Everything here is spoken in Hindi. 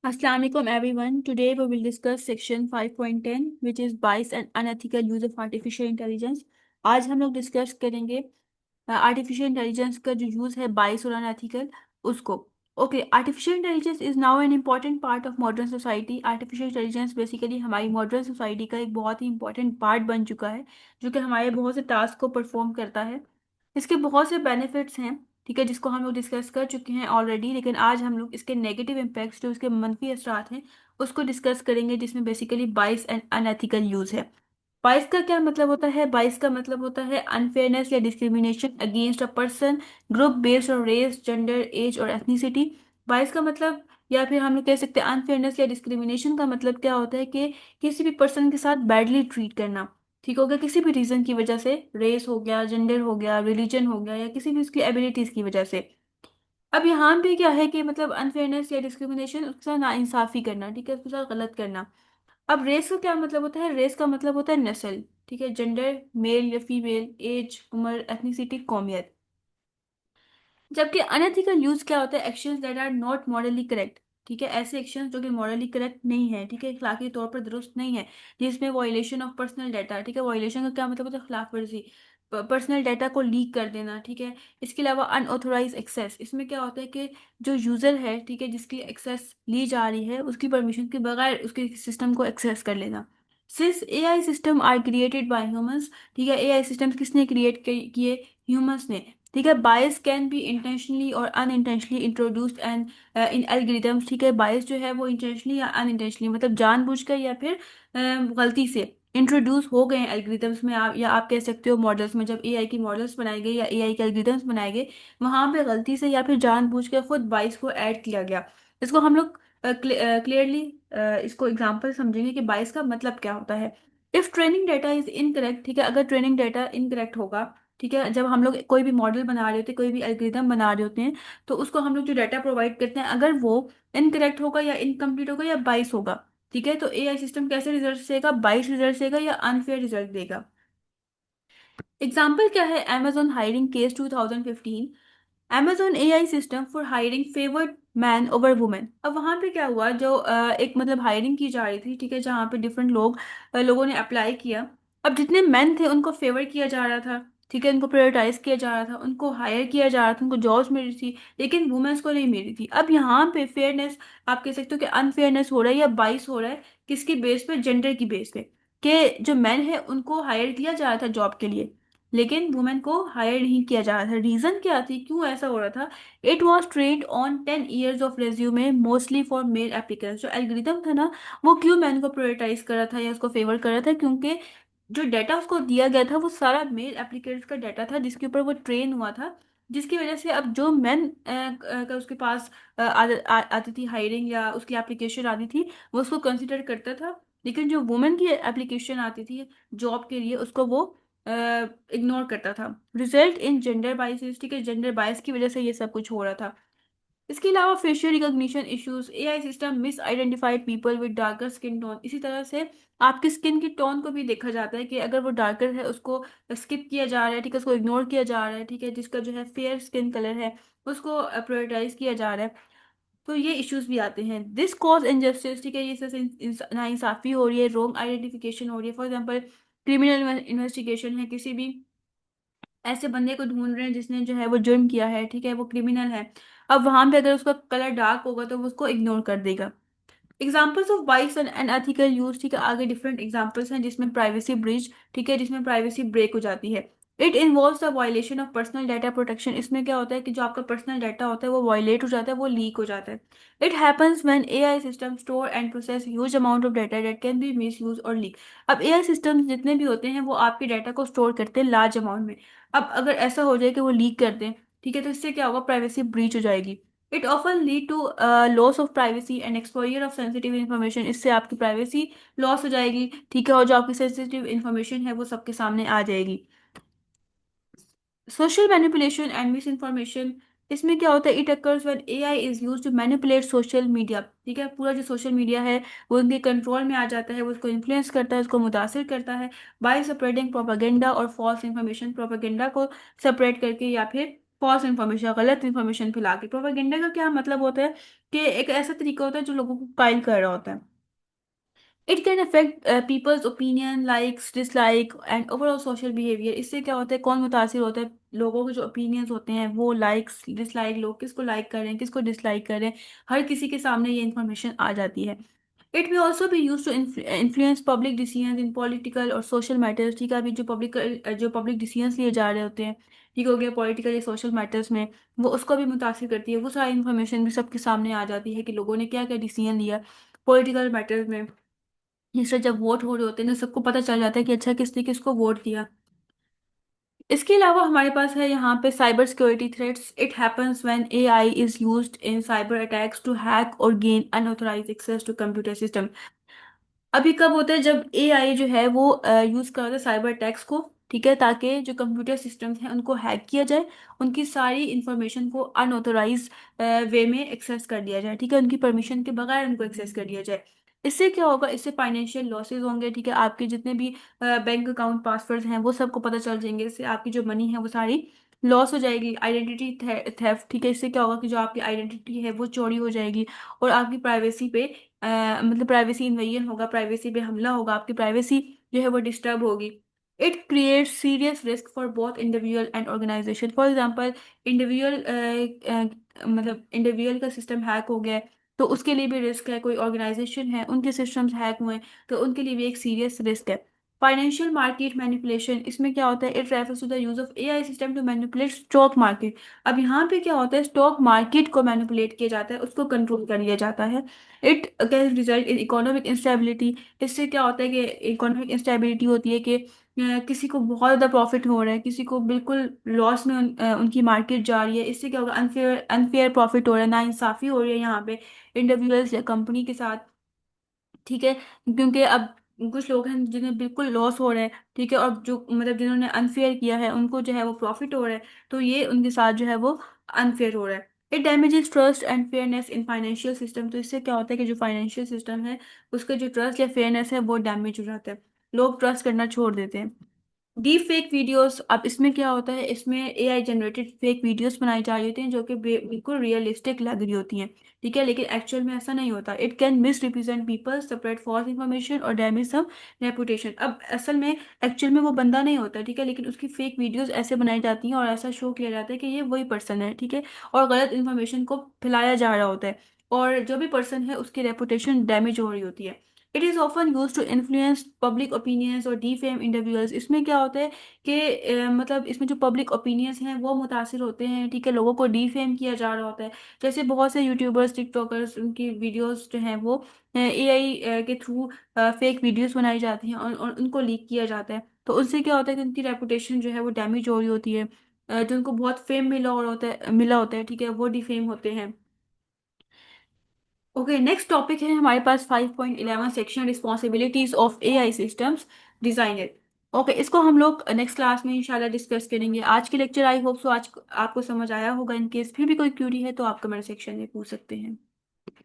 Assalamualaikum everyone. Today we will discuss section 5.10 which is bias and unethical use of artificial intelligence. आज हम लोग डिस्कस करेंगे आर्टिफिशियल इंटेलिजेंस का जो यूज़ है बाइस और अनएथिकल उसको। Okay, artificial intelligence is now an important part of modern society. Artificial intelligence basically हमारी मॉडर्न सोसाइटी का एक बहुत ही इंपॉर्टेंट पार्ट बन चुका है जो कि हमारे बहुत से टास्क को परफॉर्म करता है। इसके बहुत से बेनिफिट्स हैं, ठीक है, जिसको हम लोग डिस्कस कर चुके हैं ऑलरेडी, लेकिन आज हम लोग इसके नेगेटिव इम्पैक्ट्स जो इसके मंफी असरात हैं उसको डिस्कस करेंगे, जिसमें बेसिकली बाइस एंड अनएथिकल यूज़ है। बाइस का क्या मतलब होता है? बाइस का मतलब होता है अनफेयरनेस या discrimination against a person, group based on race, gender, age और एथनिसिटी। बाइस का मतलब, या फिर हम लोग कह सकते हैं अनफेयरनेस या डिस्क्रिमिनेशन का मतलब क्या होता है कि किसी भी पर्सन के साथ बैडली ट्रीट करना, ठीक हो गया, किसी भी रीजन की वजह से, रेस हो गया, जेंडर हो गया, रिलीजन हो गया, या किसी भी उसकी एबिलिटीज की वजह से। अब यहाँ पे क्या है कि मतलब अनफेयरनेस या डिस्क्रिमिनेशन, उसके साथ नाइंसाफी करना, ठीक है, उसके साथ गलत करना। अब रेस का क्या मतलब होता है? रेस का मतलब होता है नस्ल, ठीक है, जेंडर, मेल या फीमेल, एज, उम्र, एथनिसिटी, कौमियत। जबकि अनएथिकल यूज क्या होता है? Actions that are not morally correct, ठीक है, ऐसे एक्शंस जो कि मॉरली करेक्ट नहीं है, ठीक है, अखलाकी तौर पर दुरुस्त नहीं है, जिसमें वायलेशन ऑफ पर्सनल डाटा, ठीक है, वायलेशन का क्या मतलब होता है? खिलाफ वर्जी, पर्सनल डाटा को लीक कर देना, ठीक है। इसके अलावा अनऑथोराइज एक्सेस, इसमें क्या होता है कि जो यूजर है, ठीक है, जिसकी एक्सेस ली जा रही है उसकी परमिशन के बगैर उसके सिस्टम को एक्सेस कर लेना। Since AI system are created by humans, ठीक है, एआई सिस्टम किसने क्रिएट किए? ह्यूमंस ने, ठीक है। बायस कैन बी इंटेंशनली और unintentionally introduced and in algorithms, ठीक है, बायस जो है वो इंटेंशनली या अनइंटेंशनली मतलब जानबूझकर या फिर गलती से इंट्रोड्यूस हो गए हैं एल्गोरिदम्स में, आप या आप कह सकते हो मॉडल्स में। जब एआई की मॉडल्स बनाए गए या एआई के एल्गोरिदम्स बनाए गए, वहां पे गलती से या फिर जानबूझकर खुद बायस को ऐड किया गया। इसको हम लोग क्लियरली इसको एग्जाम्पल समझेंगे कि बायस का मतलब क्या होता है। If training data is incorrect, ठीक है, अगर ट्रेनिंग डाटा इनकरेक्ट होगा, ठीक है, जब हम लोग कोई भी मॉडल बना रहे होते हैं, कोई भी एल्गोरिदम बना रहे होते हैं, तो उसको हम लोग जो डाटा प्रोवाइड करते हैं, अगर वो इनकरेक्ट होगा या इनकम्प्लीट होगा या बाइस होगा, ठीक है, तो एआई सिस्टम कैसे रिजल्ट देगा? बाइस रिजल्ट देगा या अनफेयर रिजल्ट देगा। एग्जाम्पल क्या है? amazon hiring case 2015, Amazon AI system for hiring favoured man over women. अब वहां पे क्या हुआ, जो एक मतलब हायरिंग की जा रही थी, ठीक है, जहाँ पे डिफरेंट लोगों ने अप्लाई किया। अब जितने मैन थे उनको फेवर किया जा रहा था, ठीक है, उनको प्रायोरिटाइज किया जा रहा था, उनको हायर किया जा रहा था, उनको जॉब्स मिल रही थी, लेकिन वुमेन्स को नहीं मिल रही थी। अब यहाँ पे फेयरनेस, आप कह सकते हो कि अनफेयरनेस हो रहा है या बाइस हो रहा है, किसकी बेस पे? जेंडर की बेस पे, कि जो मैन है उनको हायर किया जा रहा था जॉब के लिए, लेकिन वुमेन को हायर नहीं किया जा रहा था। रीजन क्या थी, क्यों ऐसा हो रहा था? It was trained on 10 years of resume mostly for male applicants. जो एल्गोरिथम था ना, वो क्यों मैन को प्रायोरिटाइज कर रहा था या उसको फेवर कर रहा था? क्योंकि जो डाटा उसको दिया गया था वो सारा मेल एप्लीकेंट्स का डाटा था, जिसके ऊपर वो ट्रेन हुआ था, जिसकी वजह से अब जो मैन का उसके पास आती थी हायरिंग या उसकी एप्लीकेशन आती थी, वो उसको कंसिडर करता था, लेकिन जो वुमेन की एप्लीकेशन आती थी जॉब के लिए, उसको वो इग्नोर करता था। रिजल्ट इन जेंडर बाइसेस, ठीक है, जेंडर बाइस की वजह से ये सब कुछ हो रहा था। इसके अलावा facial recognition issues, AI system miss identified people with darker skin tone. इसी तरह से आपकी स्किन की टोन को भी देखा जाता है कि अगर वो डार्कर है उसको स्किप किया जा रहा है, ठीक है, उसको इग्नोर किया जा रहा है, ठीक है, जिसका जो है फेयर स्किन कलर है उसको प्रायोरिटाइज किया जा रहा है। तो ये इश्यूज भी आते हैं। दिस कॉज इनजस्टिस, ठीक है, ये इससे नाइंसाफी हो रही है, रॉन्ग आइडेंटिफिकेशन हो रही है। फॉर एग्जाम्पल क्रिमिनल इन्वेस्टिगेशन है, किसी भी ऐसे बंदे को ढूंढ रहे हैं जिसने जो है वो जुर्म किया है, ठीक है, वो क्रिमिनल है। अब वहां पे अगर उसका कलर डार्क होगा तो वो उसको इग्नोर कर देगा। एग्जाम्पल्स ऑफ बाइस एंड अनएथिकल यूज, ठीक है, आगे डिफरेंट एग्जाम्पल्स हैं जिसमें प्राइवेसी ब्रीच, ठीक है, जिसमें प्राइवेसी ब्रेक हो जाती है। It involves the violation of personal data protection. इसमें क्या होता है कि जो आपका पर्सनल डाटा होता है वो वायलेट हो जाता है, वो लीक हो जाता है। It happens when AI system store and process huge amount of data that can be miss use और लीक। अब एआई सिस्टम्स जितने भी होते हैं वो आपके डाटा को स्टोर करते हैं लार्ज अमाउंट में। अब अगर ऐसा हो जाए कि वो लीक कर दें, ठीक है, तो इससे क्या होगा? प्राइवेसी ब्रीच हो जाएगी। It often lead to loss of privacy and exposure of sensitive information. इससे आपकी प्राइवेसी लॉस हो जाएगी, ठीक है, और जो आपकी सेंसिटिव इन्फॉर्मेशन है वो सबके सामने आ जाएगी। Social manipulation and misinformation, इसमें क्या होता है? It occurs when AI is used to manipulate social media, ठीक है, पूरा जो सोशल मीडिया है वो उनके कंट्रोल में आ जाता है, वो उसको इन्फ्लुएंस करता है, उसको मुतासिर करता है बाय स्प्रेडिंग प्रोपागेंडा और फॉल्स इन्फॉर्मेशन। प्रोपागेंडा को सेपरेट करके या फिर फॉल्स इन्फॉर्मेशन, गलत इन्फॉर्मेशन फैला के। प्रोपेगेंडा का क्या मतलब होता है कि एक ऐसा तरीका होता है जो लोगों को कायल कर रहा होता है। It can affect peoples opinion, likes, dislike and overall social behaviour. इससे क्या होता है, कौन मुतासिर होता है, लोगों के जो ओपिनियंस होते हैं, वो लाइक्स डिसलाइक, लोग किसको लाइक कर रहे हैं, किसको डिसलाइक कर रहे हैं, हर किसी के सामने ये इन्फॉर्मेशन आ जाती है। It may also be use to influence public decision in political और सोशल मैटर्स। ठीक है, अभी जो पब्लिक डिसीजंस लिए जा रहे होते हैं, ठीक हो गया, पॉलिटिकल या सोशल मैटर्स में, वो उसको भी मुतासिर करती है। वो सारी इन्फॉर्मेशन भी सबके सामने आ जाती है कि लोगों ने क्या क्या डिसीजन लिया पॉलिटिकल मैटर्स में। इससे जब वोट हो रहे होते हैं तो सबको पता चल जाता है कि अच्छा किसने किसको वोट दिया। इसके अलावा हमारे पास है यहाँ पे cyber security threats. It happens when AI is used in cyber attacks to hack और gain unauthorized access to computer system. अभी कब होता है, जब एआई जो है वो यूज करता है साइबर अटैक्स को, ठीक है, ताकि जो कंप्यूटर सिस्टम्स हैं उनको हैक किया जाए, उनकी सारी इंफॉर्मेशन को अनऑथोराइज वे में एक्सेस कर लिया जाए, ठीक है, उनकी परमिशन के बगैर उनको एक्सेस कर लिया जाए। इससे क्या होगा, इससे फाइनेंशियल लॉसेस होंगे, ठीक है, आपके जितने भी बैंक अकाउंट पासवर्ड्स हैं वो सबको पता चल जाएंगे। इससे आपकी जो मनी है वो सारी लॉस हो जाएगी। आइडेंटिटी थेफ्ट, ठीक है, इससे क्या होगा कि जो आपकी आइडेंटिटी है वो चोरी हो जाएगी और आपकी प्राइवेसी पे मतलब प्राइवेसी इन्वेजन होगा, प्राइवेसी पे हमला होगा, आपकी प्राइवेसी जो है वो डिस्टर्ब होगी। It create serious risk for both individual and organisation. For example, individual मतलब इंडिविजुअल का सिस्टम हैक हो गया है तो उसके लिए भी रिस्क है, कोई ऑर्गेनाइजेशन है उनके सिस्टम्स हैक हुए हैं तो उनके लिए भी एक सीरियस रिस्क है। फाइनेंशियल मार्केट मैनिपुलेशन, इसमें क्या होता है, it refers to the use of AI system to manipulate stock market. अब यहाँ पे क्या होता है, स्टॉक मार्केट को मैनिपुलेट किया जाता है, उसको कंट्रोल कर लिया जाता है। It can result in economic instability. इससे क्या होता है कि इकोनॉमिक इंस्टेबिलिटी होती है कि किसी को बहुत ज़्यादा प्रॉफिट हो रहा है, किसी को बिल्कुल लॉस में उनकी मार्केट जा रही है। इससे क्या होगा, अनफेयर अनफेयर प्रॉफिट हो रहा है, नाइंसाफी हो रही है यहाँ पे इंडिविजुअल्स या कंपनी के साथ, ठीक है, क्योंकि अब कुछ लोग हैं जिन्हें बिल्कुल लॉस हो रहा है, ठीक है, और जो मतलब जिन्होंने अनफेयर किया है उनको जो है वो प्रॉफिट हो रहा है, तो ये उनके साथ जो है वो अनफेयर हो रहा है। It damages trust and fairness in financial system. तो इससे क्या होता है कि जो फाइनेंशियल सिस्टम है उसका जो ट्रस्ट या फेयरनेस है वो डैमेज हो जाता है, लोग ट्रस्ट करना छोड़ देते हैं। डीप फेक वीडियोस, अब इसमें क्या होता है, इसमें एआई जनरेटेड फेक वीडियोस बनाई जा रही होती हैं जो कि बिल्कुल रियलिस्टिक लग रही होती हैं, ठीक है, लेकिन एक्चुअल में ऐसा नहीं होता। It can misrepresent people, spread false information और डैमेज सम रेपुटेशन। अब असल में एक्चुअल में वो बंदा नहीं होता, ठीक है, लेकिन उसकी फेक वीडियोस ऐसे बनाई जाती हैं और ऐसा शो किया जाता है कि ये वही पर्सन है, ठीक है, और गलत इन्फॉर्मेशन को फैलाया जा रहा होता है और जो भी पर्सन है उसकी रेपुटेशन डैमेज हो रही होती है। It is often use to influence public opinions और डिफेम इंडिविजुअल्स। इसमें क्या होता है कि मतलब इसमें जो पब्लिक ओपिनियंस हैं वो मुतासिर होते हैं, ठीक है, लोगों को डिफेम किया जा रहा होता है। जैसे बहुत से यूट्यूबर्स, टिकटॉकर्स, उनकी वीडियोस जो हैं वो एआई के थ्रू फेक वीडियोस बनाई जाती हैं और उनको लीक किया जाता है, तो उससे क्या होता है कि उनकी रेपुटेशन जो है वो डैमेज हो रही होती है। जो उनको बहुत फेम मिला होता है, ठीक है, वो डिफेम होते हैं। ओके, नेक्स्ट टॉपिक है हमारे पास 5.11 section responsibilities of AI systems designer. Okay, इसको हम लोग नेक्स्ट क्लास में इंशाल्लाह डिस्कस करेंगे। आज के लेक्चर आई होप सो आज आपको समझ आया होगा। इन केस फिर भी कोई क्यूरी है तो आप कमेंट सेक्शन में पूछ सकते हैं।